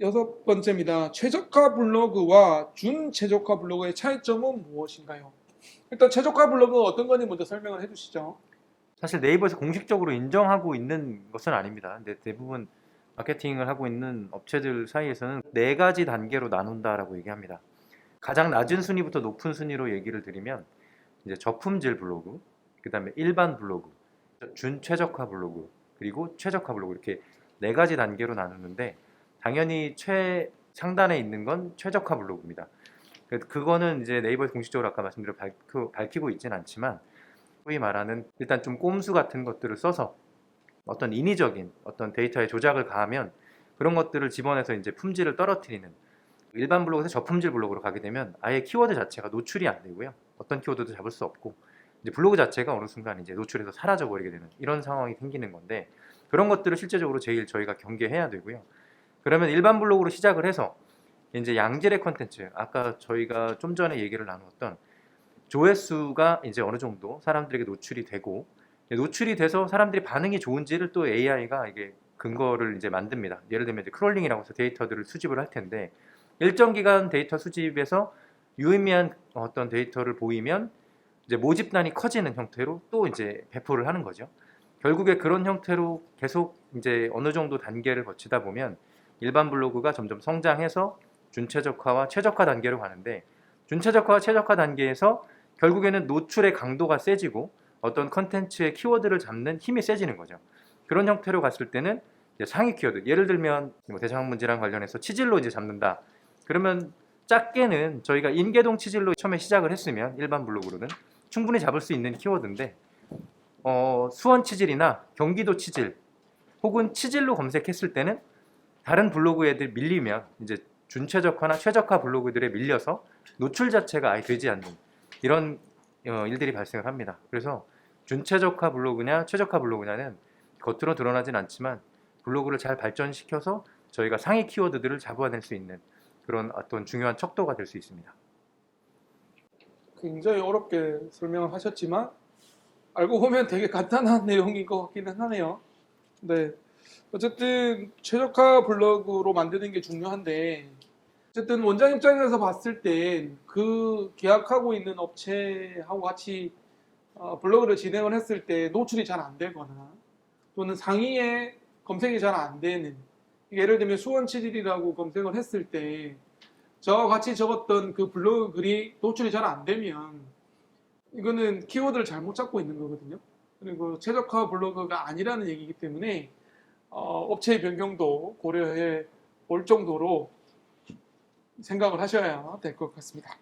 여섯 번째입니다. 최적화 블로그와 준최적화 블로그의 차이점은 무엇인가요? 일단 최적화 블로그가 어떤 건지 먼저 설명을 해주시죠. 사실 네이버에서 공식적으로 인정하고 있는 것은 아닙니다. 근데 대부분 마케팅을 하고 있는 업체들 사이에서는 네 가지 단계로 나눈다라고 얘기합니다. 가장 낮은 순위부터 높은 순위로 얘기를 드리면 이제 저품질 블로그, 그다음에 일반 블로그, 준최적화 블로그, 그리고 최적화 블로그 이렇게 네 가지 단계로 나누는데 당연히 최상단에 있는 건 최적화 블로그입니다. 그거는 이제 네이버에서 공식적으로 아까 말씀드린 밝히고 있진 않지만 소위 말하는 일단 좀 꼼수 같은 것들을 써서 어떤 인위적인 어떤 데이터에 조작을 가하면 그런 것들을 집어내서 이제 품질을 떨어뜨리는 일반 블로그에서 저품질 블로그로 가게 되면 아예 키워드 자체가 노출이 안 되고요. 어떤 키워드도 잡을 수 없고 이제 블로그 자체가 어느 순간 이제 노출해서 사라져 버리게 되는 이런 상황이 생기는 건데 그런 것들을 실제적으로 제일 저희가 경계해야 되고요. 그러면 일반 블로그로 시작을 해서 이제 양질의 컨텐츠 아까 저희가 좀 전에 얘기를 나누었던 조회수가 이제 어느 정도 사람들에게 노출이 되고 노출이 돼서 사람들이 반응이 좋은지를 또 AI가 이게 근거를 이제 만듭니다. 예를 들면 이제 크롤링이라고 해서 데이터들을 수집을 할 텐데 일정 기간 데이터 수집에서 유의미한 어떤 데이터를 보이면 이제 모집단이 커지는 형태로 또 이제 배포를 하는 거죠. 결국에 그런 형태로 계속 이제 어느 정도 단계를 거치다 보면 일반 블로그가 점점 성장해서 준최적화와 최적화 단계로 가는데 준최적화와 최적화 단계에서 결국에는 노출의 강도가 세지고 어떤 컨텐츠의 키워드를 잡는 힘이 세지는 거죠. 그런 형태로 갔을 때는 상위 키워드, 예를 들면 뭐 대장 문제랑 관련해서 치질로 이제 잡는다. 그러면 작게는 저희가 인계동 치질로 처음에 시작을 했으면 일반 블로그로는 충분히 잡을 수 있는 키워드인데 수원 치질이나 경기도 치질 혹은 치질로 검색했을 때는 다른 블로그 애들 밀리면 이제 준최적화나 최적화 블로그들에 밀려서 노출 자체가 아예 되지 않는 이런 일들이 발생을 합니다. 그래서 준최적화 블로그냐 최적화 블로그냐는 겉으로 드러나진 않지만 블로그를 잘 발전시켜서 저희가 상위 키워드들을 잡아낼 수 있는 그런 어떤 중요한 척도가 될 수 있습니다. 굉장히 어렵게 설명을 하셨지만 알고 보면 되게 간단한 내용인 것 같기는 하네요. 네. 어쨌든 최적화 블로그로 만드는 게 중요한데 어쨌든 원장 입장에서 봤을 때 그 계약하고 있는 업체하고 같이 블로그를 진행을 했을 때 노출이 잘 안 되거나 또는 상위에 검색이 잘 안 되는 예를 들면 수원치질이라고 검색을 했을 때 저와 같이 적었던 그 블로그 글이 노출이 잘 안 되면 이거는 키워드를 잘못 잡고 있는 거거든요. 그리고 최적화 블로그가 아니라는 얘기이기 때문에 업체의 변경도 고려해 볼 정도로 생각을 하셔야 될 것 같습니다.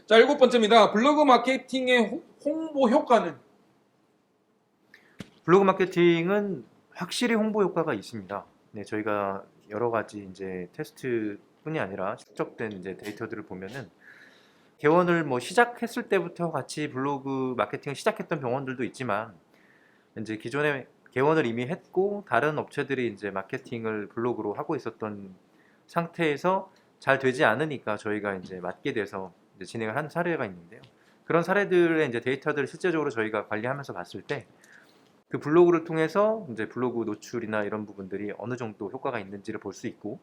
자, 일곱 번째입니다. 블로그 마케팅의 홍보 효과는? 블로그 마케팅은 확실히 홍보 효과가 있습니다. 네, 저희가 여러 가지 이제 테스트뿐이 아니라 축적된 이제 데이터들을 보면은 개원을 뭐 시작했을 때부터 같이 블로그 마케팅을 시작했던 병원들도 있지만 이제 기존에 개원을 이미 했고 다른 업체들이 이제 마케팅을 블로그로 하고 있었던 상태에서 잘 되지 않으니까 저희가 이제 맡게 돼서 이제 진행을 한 사례가 있는데요. 그런 사례들의 이제 데이터들을 실제적으로 저희가 관리하면서 봤을 때 그 블로그를 통해서 이제 블로그 노출이나 이런 부분들이 어느 정도 효과가 있는지를 볼 수 있고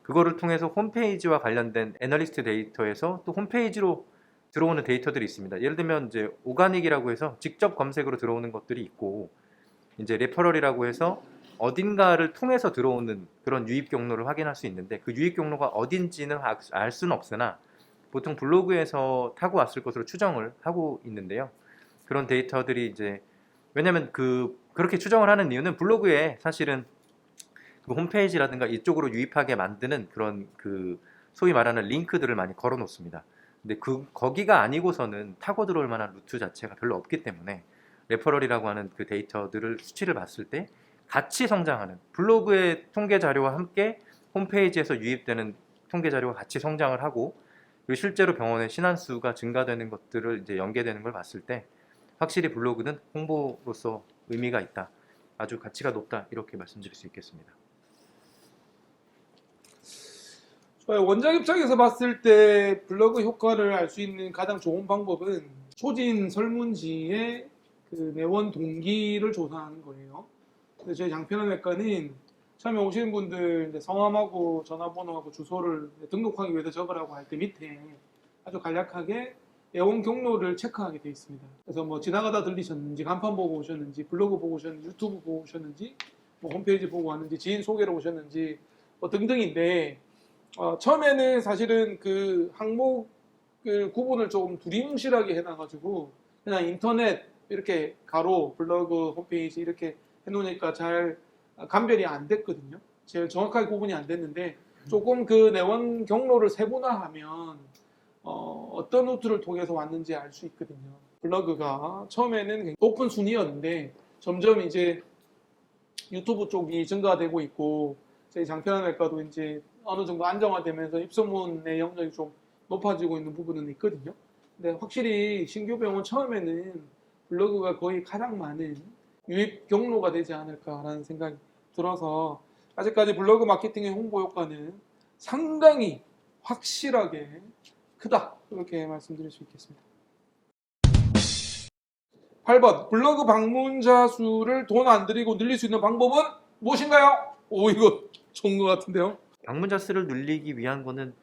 그거를 통해서 홈페이지와 관련된 애널리스트 데이터에서 또 홈페이지로 들어오는 데이터들이 있습니다. 예를 들면 이제 오가닉이라고 해서 직접 검색으로 들어오는 것들이 있고 이제 레퍼럴이라고 해서 어딘가를 통해서 들어오는 그런 유입 경로를 확인할 수 있는데 그 유입 경로가 어딘지는 알 수는 없으나 보통 블로그에서 타고 왔을 것으로 추정을 하고 있는데요. 그런 데이터들이 이제 왜냐면 그렇게 추정을 하는 이유는 블로그에 사실은 그 홈페이지라든가 이쪽으로 유입하게 만드는 그런 그 소위 말하는 링크들을 많이 걸어 놓습니다. 근데 거기가 아니고서는 타고 들어올 만한 루트 자체가 별로 없기 때문에 레퍼럴이라고 하는 그 데이터들을 수치를 봤을 때 같이 성장하는 블로그의 통계 자료와 함께 홈페이지에서 유입되는 통계 자료와 같이 성장을 하고 그리고 실제로 병원의 신안수가 증가되는 것들을 이제 연계되는 걸 봤을 때 확실히 블로그는 홍보로서 의미가 있다. 아주 가치가 높다. 이렇게 말씀드릴 수 있겠습니다. 좋아요. 원장 입장에서 봤을 때 블로그 효과를 알 수 있는 가장 좋은 방법은 소진 설문지의 그 내원 동기를 조사하는 거예요. 근데 저희 장편외과는 처음에 오시는 분들 이제 성함하고 전화번호하고 주소를 등록하기 위해서 적으라고 할 때 밑에 아주 간략하게 애원 경로를 체크하게 되어 있습니다. 그래서 뭐 지나가다 들리셨는지, 간판 보고 오셨는지, 블로그 보고 오셨는지, 유튜브 보고 오셨는지, 뭐 홈페이지 보고 왔는지, 지인 소개로 오셨는지 뭐 등등인데 처음에는 사실은 그 항목을 구분을 조금 두리뭉실하게 해놔가지고 그냥 인터넷 이렇게 가로 블로그 홈페이지 이렇게 해놓으니까 잘 감별이 안 됐거든요. 제일 정확하게 구분이 안 됐는데 조금 그 내원 경로를 세분화하면 어떤 루트를 통해서 왔는지 알 수 있거든요. 블로그가 처음에는 굉장히 높은 순위였는데 점점 이제 유튜브 쪽이 증가되고 있고 저희 장편외과도 이제 어느 정도 안정화되면서 입소문의 영역이 좀 높아지고 있는 부분은 있거든요. 근데 확실히 신규 병원 처음에는 블로그가 거의 가장 많은 유입 경로가 되지 않을까라는 생각이 들어서 아직까지 블로그 마케팅의 홍보 효과는 상당히 확실하게 크다 이렇게 말씀드릴 수 있겠습니다. 8번 블로그 방문자 수를 돈 안 들이고 늘릴 수 있는 방법은 무엇인가요? 오 이거 좋은 것 같은데요. 방문자 수를 늘리기 위한 거는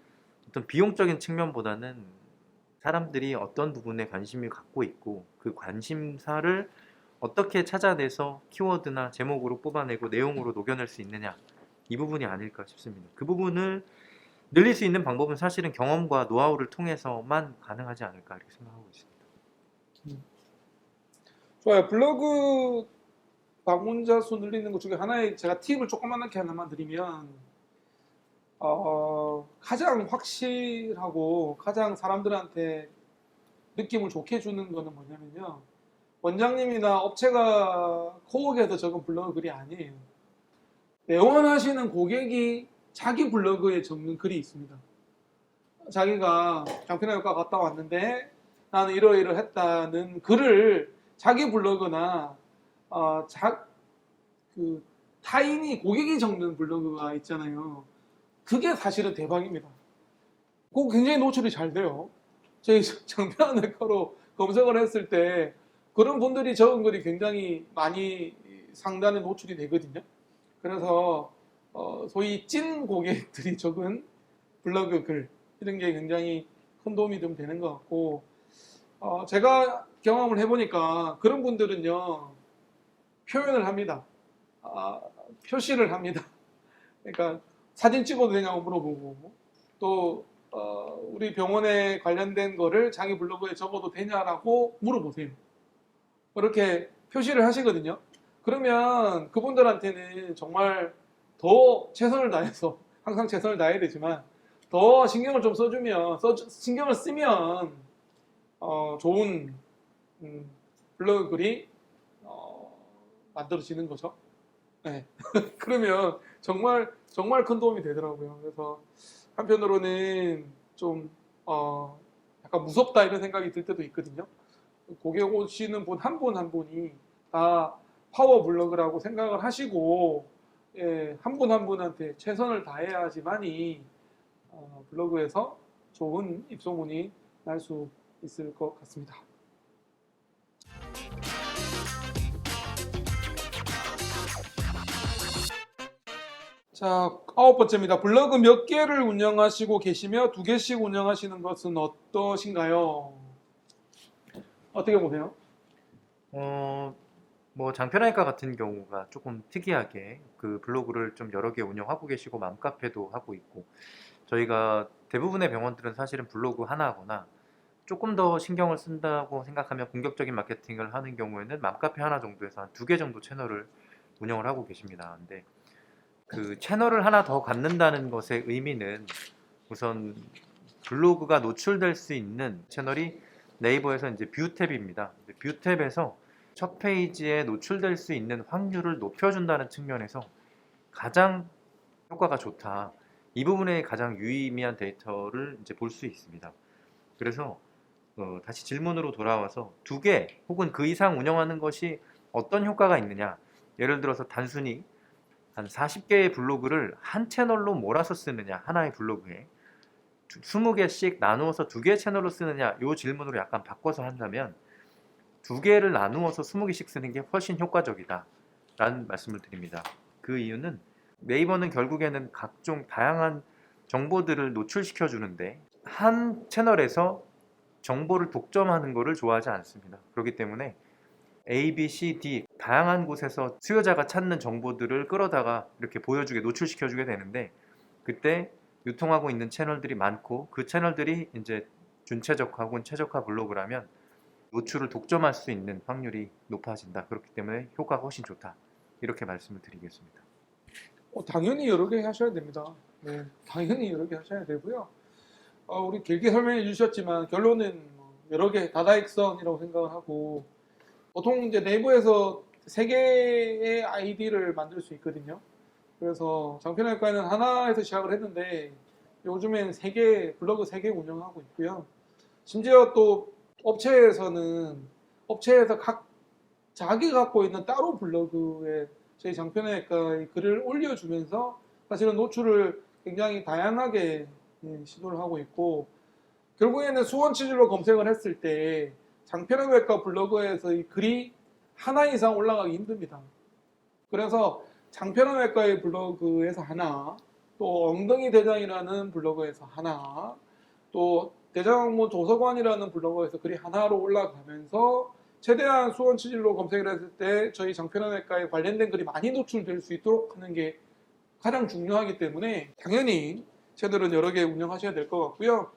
어떤 비용적인 측면보다는 사람들이 어떤 부분에 관심을 갖고 있고 그 관심사를 어떻게 찾아내서 키워드나 제목으로 뽑아내고 내용으로 녹여낼 수 있느냐 이 부분이 아닐까 싶습니다. 그 부분을 늘릴 수 있는 방법은 사실은 경험과 노하우를 통해서만 가능하지 않을까 이렇게 생각하고 있습니다. 좋아요. 블로그 방문자 수 늘리는 것 중에 하나의 제가 팁을 조그맣게 하나만 드리면 가장 확실하고 가장 사람들한테 느낌을 좋게 주는 거는 뭐냐면요. 원장님이나 업체가 코어에서 적은 블로그 글이 아니에요. 내원하시는 고객이 자기 블로그에 적는 글이 있습니다. 자기가 장편외과 갔다 왔는데 나는 이러이러했다는 글을 자기 블로그나 그 타인이 고객이 적는 블로그가 있잖아요. 그게 사실은 대박입니다. 그거 굉장히 노출이 잘 돼요. 저희 장편외과로 검색을 했을 때 그런 분들이 적은 글이 굉장히 많이 상단에 노출이 되거든요. 그래서 소위 찐 고객들이 적은 블로그 글 이런 게 굉장히 큰 도움이 좀 되는 것 같고 제가 경험을 해보니까 그런 분들은요 표현을 합니다. 표시를 합니다. 그러니까 사진 찍어도 되냐고 물어보고 또 우리 병원에 관련된 거를 자기 블로그에 적어도 되냐라고 물어보세요. 그렇게 표시를 하시거든요. 그러면 그분들한테는 정말 더 최선을 다해서 항상 최선을 다해야 되지만 더 신경을 좀 신경을 쓰면 좋은 블로그 글이 만들어지는 거죠. 네. 그러면 정말 큰 도움이 되더라고요. 그래서 한편으로는 좀 약간 무섭다 이런 생각이 들 때도 있거든요. 고객 오시는 분 한 분 한 분이 다 파워 블로그라고 생각을 하시고 한 분 한 분한테 최선을 다해야지만이 블로그에서 좋은 입소문이 날 수 있을 것 같습니다. 자, 9번째입니다. 블로그 몇 개를 운영하시고 계시며 2개씩 운영하시는 것은 어떠신가요? 어떻게 보세요? 뭐 장편외과 같은 경우가 조금 특이하게 그 블로그를 좀 여러 개 운영하고 계시고 맘카페도 하고 있고 저희가 대부분의 병원들은 사실은 블로그 하나거나 조금 더 신경을 쓴다고 생각하면 공격적인 마케팅을 하는 경우에는 맘카페 하나 정도에서 한 2개 정도 채널을 운영을 하고 계십니다. 근데 그 채널을 하나 더 갖는다는 것의 의미는 우선 블로그가 노출될 수 있는 채널이 네이버에서 이제 뷰 탭입니다. 뷰 탭에서 첫 페이지에 노출될 수 있는 확률을 높여준다는 측면에서 가장 효과가 좋다. 이 부분에 가장 유의미한 데이터를 이제 볼 수 있습니다. 그래서 다시 질문으로 돌아와서 2개 혹은 그 이상 운영하는 것이 어떤 효과가 있느냐. 예를 들어서 단순히 한 40개의 블로그를 한 채널로 몰아서 쓰느냐, 하나의 블로그에 20개씩 나누어서 2개의 채널로 쓰느냐, 이 질문으로 약간 바꿔서 한다면 2개를 나누어서 20개씩 쓰는 게 훨씬 효과적이다 라는 말씀을 드립니다. 그 이유는 네이버는 결국에는 각종 다양한 정보들을 노출시켜 주는데 한 채널에서 정보를 독점하는 것을 좋아하지 않습니다. 그렇기 때문에 A, B, C, D 다양한 곳에서 수요자가 찾는 정보들을 끌어다가 이렇게 보여주게 노출시켜주게 되는데 그때 유통하고 있는 채널들이 많고 그 채널들이 이제 준최적화 혹은 최적화 블로그라면 노출을 독점할 수 있는 확률이 높아진다. 그렇기 때문에 효과가 훨씬 좋다. 이렇게 말씀을 드리겠습니다. 당연히 여러 개 하셔야 됩니다. 네, 당연히 여러 개 하셔야 되고요. 우리 길게 설명해 주셨지만 결론은 여러 개 다다익선이라고 생각을 하고 보통 이제 네이버에서 3개의 아이디를 만들 수 있거든요. 그래서 장편외과에는 하나에서 시작을 했는데 요즘엔 3개, 블로그 3개 운영하고 있고요. 심지어 또 업체에서는 업체에서 각 자기 갖고 있는 따로 블로그에 저희 장편외과의 글을 올려주면서 사실은 노출을 굉장히 다양하게 시도를 하고 있고 결국에는 수원 치질로 검색을 했을 때 장편외과 블로그에서 이 글이 하나 이상 올라가기 힘듭니다. 그래서 장편외과의 블로그에서 하나, 또 엉덩이 대장이라는 블로그에서 하나, 또 대장학문 도서관이라는 블로그에서 글이 하나로 올라가면서 최대한 수원 치질로 검색을 했을 때 저희 장편외과에 관련된 글이 많이 노출될 수 있도록 하는 게 가장 중요하기 때문에 당연히 채널은 여러 개 운영하셔야 될 것 같고요.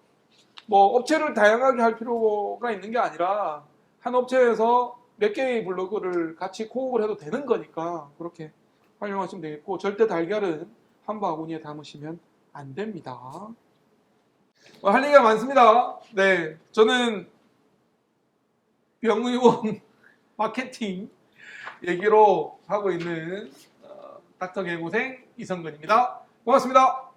뭐 업체를 다양하게 할 필요가 있는 게 아니라 한 업체에서 몇 개의 블로그를 같이 코업을 해도 되는 거니까 그렇게 활용하시면 되겠고 절대 달걀은 한 바구니에 담으시면 안 됩니다. 할 얘기가 많습니다. 네, 저는 병의원 마케팅 얘기로 하고 있는 닥터 개고생 이성근입니다. 고맙습니다.